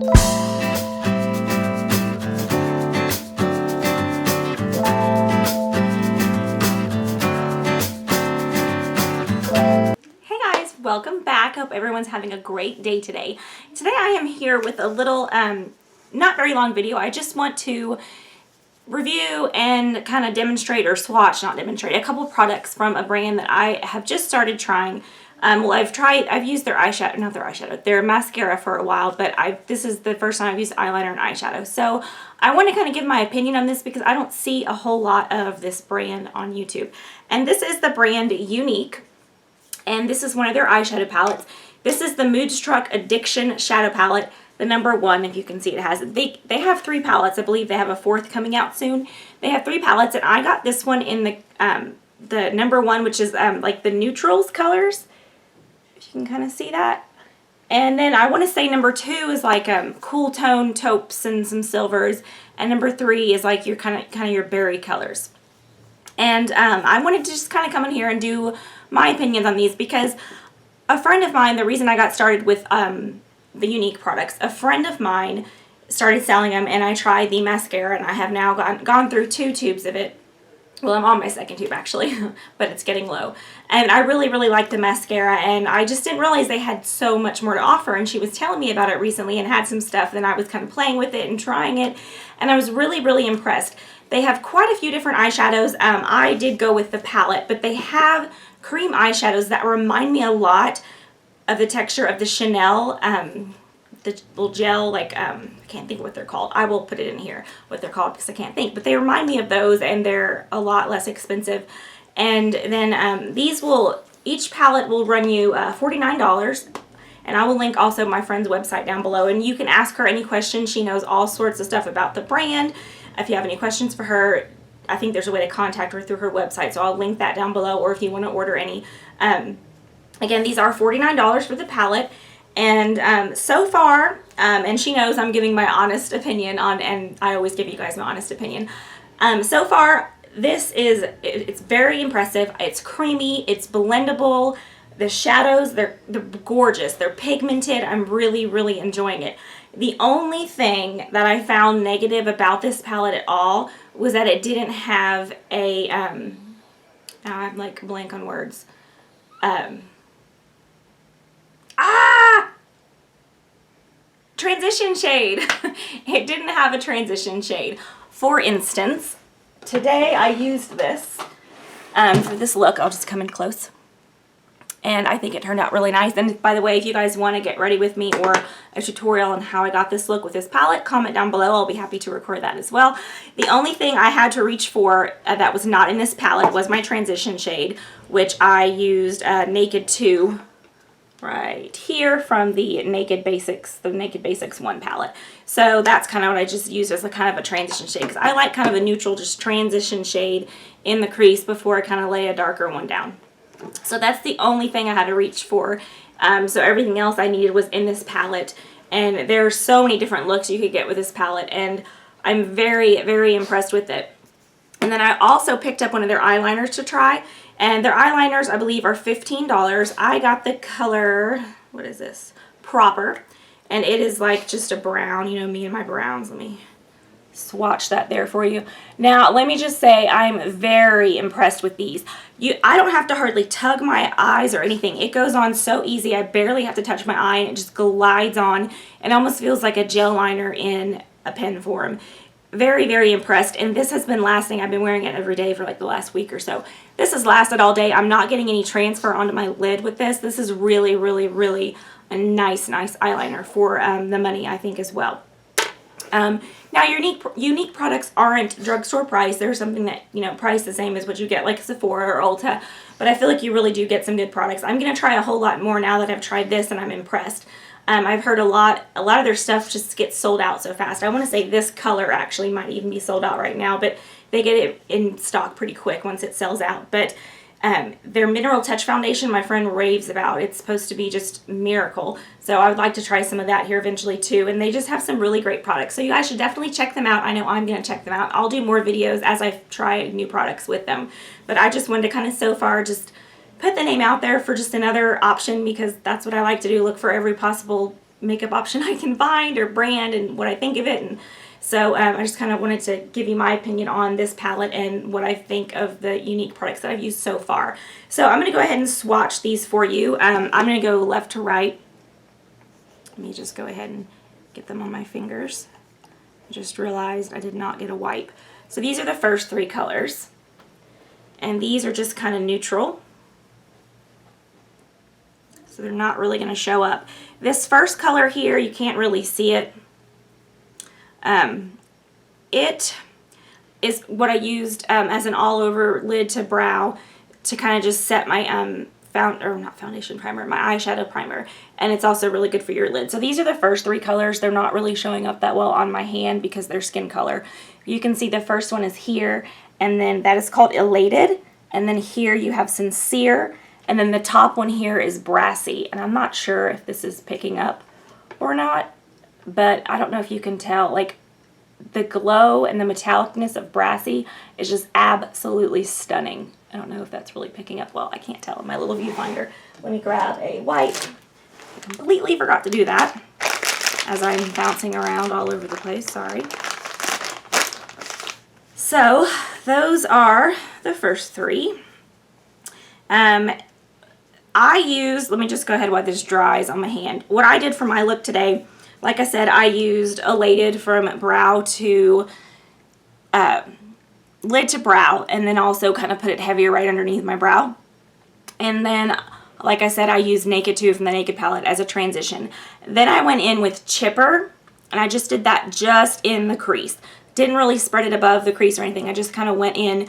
Welcome back. Hope everyone's having a great day today. Today I am here with a little, not very long video. I just want to review and kind of demonstrate or swatch, not demonstrate, a couple products from a brand that I have just started trying. Well, I've used their eyeshadow, not their eyeshadow, their mascara for a while, but this is the first time I've used eyeliner and eyeshadow. So I want to kind of give my opinion on this because I don't see a whole lot of this brand on YouTube. And this is the brand Younique. And this is one of their eyeshadow palettes. This is the Moodstruck Addiction Shadow Palette, the #1. If you can see, it has they have 3 palettes. I believe they have a 4th coming out soon. They have 3 palettes, and I got this one in the #1, which is like the neutrals colors. If you can kind of see that. And then I want to say #2 is like cool tone taupes and some silvers, and #3 is like your kind of your berry colors. And I wanted to just kind of come in here and do my opinions on these because a friend of mine, the reason I got started with the Younique products, a friend of mine started selling them, and I tried the mascara, and I have now gone through 2 tubes of it. Well, I'm on my 2nd tube actually, but it's getting low. And I really, really like the mascara, and I just didn't realize they had so much more to offer, and she was telling me about it recently and had some stuff, and I was kind of playing with it and trying it, and I was really, really impressed. They have quite a few different eyeshadows. I did go with the palette, but they have cream eyeshadows that remind me a lot of the texture of the Chanel, the little gel, like, I can't think what they're called. I will put it in here, what they're called, because I can't think. But they remind me of those, and they're a lot less expensive. And then each palette will run you $49. And I will link also my friend's website down below. And you can ask her any questions. She knows all sorts of stuff about the brand. If you have any questions for her, I think there's a way to contact her through her website, so I'll link that down below, or if you want to order any. Again, these are $49 for the palette, and so far, and she knows I'm giving my honest opinion on, and I always give you guys my honest opinion. So far, it's very impressive. It's creamy, it's blendable. The shadows, they're gorgeous. They're pigmented. I'm really, really enjoying it. The only thing that I found negative about this palette at all was that it didn't have a, now I'm like blank on words. Transition shade. It didn't have a transition shade. For instance, today I used this for this look. I'll just come in close. And I think it turned out really nice. And by the way, if you guys want to get ready with me or a tutorial on how I got this look with this palette, comment down below. I'll be happy to record that as well. The only thing I had to reach for that was not in this palette was my transition shade, which I used Naked 2 right here from the Naked Basics 1 palette. So that's kind of what I just used as a kind of a transition shade, because I like kind of a neutral, just transition shade in the crease before I kind of lay a darker one down. So that's the only thing I had to reach for. So everything else I needed was in this palette. And there are so many different looks you could get with this palette. And I'm very, very impressed with it. And then I also picked up one of their eyeliners to try. And their eyeliners, I believe, are $15. I got the color, what is this? Proper. And it is like just a brown, you know, me and my browns. Let me swatch that there for you. Now, let me just say I'm very impressed with these. I don't have to hardly tug my eyes or anything. It goes on so easy. I barely have to touch my eye, and it just glides on. It almost feels like a gel liner in a pen form. Very, very impressed. And this has been lasting. I've been wearing it every day for like the last week or so. This has lasted all day. I'm not getting any transfer onto my lid with this. This is really, really, really a nice eyeliner for the money, I think, as well. Now, Younique products aren't drugstore price. They're something that, you know, priced the same as what you get like Sephora or Ulta. But I feel like you really do get some good products. I'm going to try a whole lot more now that I've tried this, and I'm impressed. I've heard a lot of their stuff just gets sold out so fast. I want to say this color actually might even be sold out right now, but they get it in stock pretty quick once it sells out. But their Mineral Touch Foundation, my friend raves about. It's supposed to be just miracle. So I would like to try some of that here eventually too. And they just have some really great products. So you guys should definitely check them out. I know I'm going to check them out. I'll do more videos as I try new products with them. But I just wanted to kind of so far just put the name out there for just another option, because that's what I like to do. Look for every possible makeup option I can find or brand and what I think of it. And so I just kind of wanted to give you my opinion on this palette and what I think of the Younique products that I've used so far. So I'm going to go ahead and swatch these for you. I'm going to go left to right. Let me just go ahead and get them on my fingers. I just realized I did not get a wipe. So these are the first three colors. And these are just kind of neutral. So they're not really going to show up. This first color here, you can't really see it. It is what I used as an all-over lid to brow to kind of just set my not foundation primer, my eyeshadow primer. And it's also really good for your lid. So these are the first three colors. They're not really showing up that well on my hand because they're skin color. You can see the first one is here, and then that is called Elated. And then here you have Sincere, and then the top one here is Brassy. And I'm not sure if this is picking up or not, but I don't know if you can tell. Like, the glow and the metallicness of Brassy is just absolutely stunning. I don't know if that's really picking up well. I can't tell in my little viewfinder. Let me grab a wipe. I completely forgot to do that as I'm bouncing around all over the place. Sorry. So those are the first three. Let me just go ahead while this dries on my hand. What I did for my look today, like I said, I used Elated from brow to lid to brow, and then also kind of put it heavier right underneath my brow. And then, like I said, I used Naked 2 from the Naked palette as a transition. Then I went in with Chipper, and I just did that just in the crease. Didn't really spread it above the crease or anything. I just kind of went in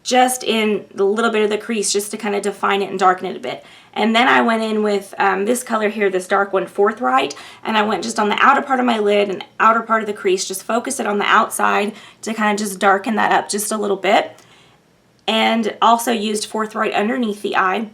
just in the little bit of the crease just to kind of define it and darken it a bit. And then I went in with this color here, this dark one, Forthright, and I went just on the outer part of my lid and outer part of the crease, just focus it on the outside to kind of just darken that up just a little bit. And also used Forthright underneath the eye.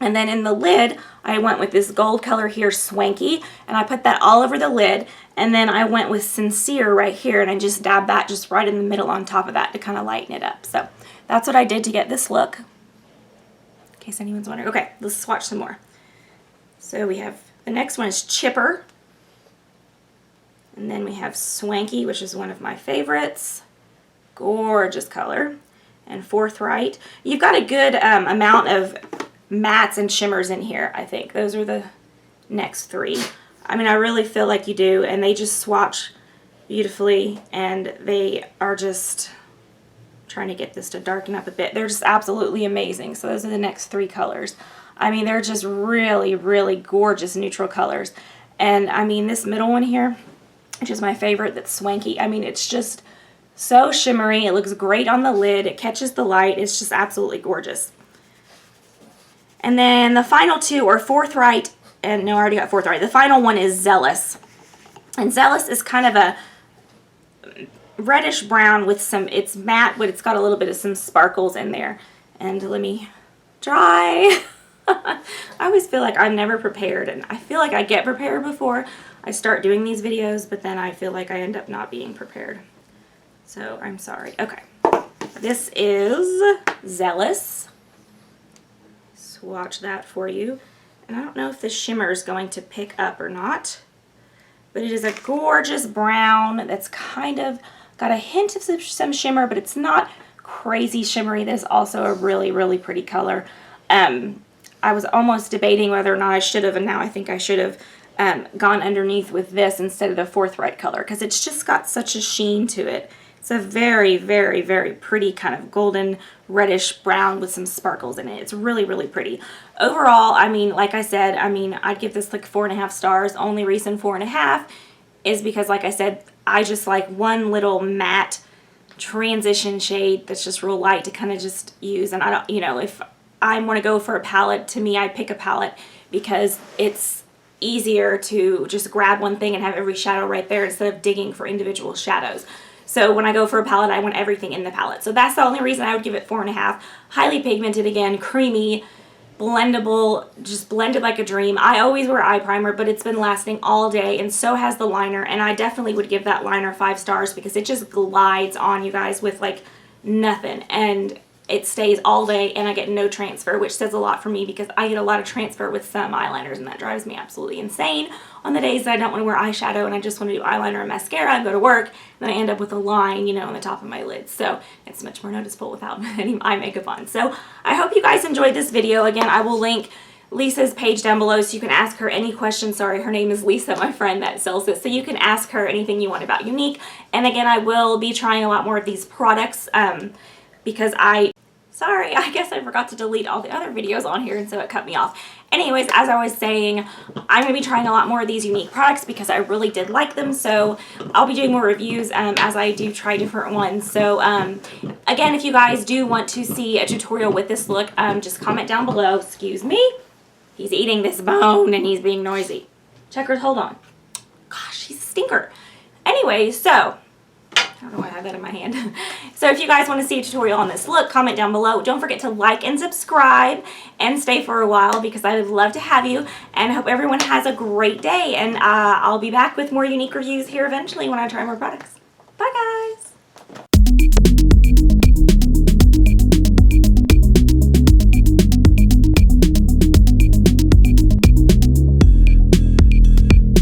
And then in the lid, I went with this gold color here, Swanky, and I put that all over the lid. And then I went with Sincere right here, and I just dabbed that just right in the middle on top of that to kind of lighten it up. So that's what I did to get this look, in case anyone's wondering. Okay, let's swatch some more. So we have, the next one is Chipper. And then we have Swanky, which is one of my favorites. Gorgeous color. And Forthright. You've got a good amount of mattes and shimmers in here, I think. Those are the next three. I mean, I really feel like you do, and they just swatch beautifully, and they are just trying to get this to darken up a bit. They're just absolutely amazing. So those are the next three colors. I mean, they're just really, really gorgeous neutral colors. And I mean, this middle one here, which is my favorite, that's Swanky. I mean, it's just so shimmery. It looks great on the lid. It catches the light. It's just absolutely gorgeous. And then the final two are Forthright, and no, I already got Forthright. The final one is Zealous. And Zealous is kind of a reddish brown with some, it's matte, but it's got a little bit of some sparkles in there. And let me dry. I always feel like I'm never prepared, and I feel like I get prepared before I start doing these videos, but then I feel like I end up not being prepared. So I'm sorry. Okay. This is Zealous. Swatch that for you. And I don't know if the shimmer is going to pick up or not, but it is a gorgeous brown that's kind of got a hint of some shimmer, but it's not crazy shimmery. That is also a really, really pretty color. I was almost debating whether or not I should have, and now I think I should have gone underneath with this instead of the Forthright color, because it's just got such a sheen to it. It's a very, very, very pretty kind of golden reddish brown with some sparkles in it. It's really, really pretty. Overall, I mean, like I said, I mean, I'd give this like 4.5 stars. Only reason 4.5 is because, like I said, I just like one little matte transition shade that's just real light to kind of just use. And I don't, you know, if I want to go for a palette, to me, I pick a palette because it's easier to just grab one thing and have every shadow right there instead of digging for individual shadows. So when I go for a palette, I want everything in the palette. So that's the only reason I would give it 4.5. Highly pigmented again, creamy, blendable, just blended like a dream. I always wear eye primer, but it's been lasting all day, and so has the liner. And I definitely would give that liner 5 stars because it just glides on, you guys, with like nothing. And it stays all day, and I get no transfer, which says a lot for me because I get a lot of transfer with some eyeliners, and that drives me absolutely insane. on the days that I don't want to wear eyeshadow and I just want to do eyeliner and mascara and go to work, then I end up with a line, you know, on the top of my lids. So it's much more noticeable without any eye makeup on. So I hope you guys enjoyed this video. Again, I will link Lisa's page down below so you can ask her any questions. Sorry, her name is Lisa, my friend that sells it. So you can ask her anything you want about Younique. And again, I will be trying a lot more of these products because sorry, I guess I forgot to delete all the other videos on here and so it cut me off. Anyways, as I was saying, I'm going to be trying a lot more of these Younique products because I really did like them. So I'll be doing more reviews as I do try different ones. So again, if you guys do want to see a tutorial with this look, just comment down below. Excuse me. He's eating this bone and he's being noisy. Checkers, hold on. Gosh, he's a stinker. Anyway, so I don't know why I have that in my hand. So if you guys want to see a tutorial on this look, comment down below. Don't forget to like and subscribe and stay for a while because I would love to have you. And I hope everyone has a great day. And I'll be back with more Younique reviews here eventually when I try more products.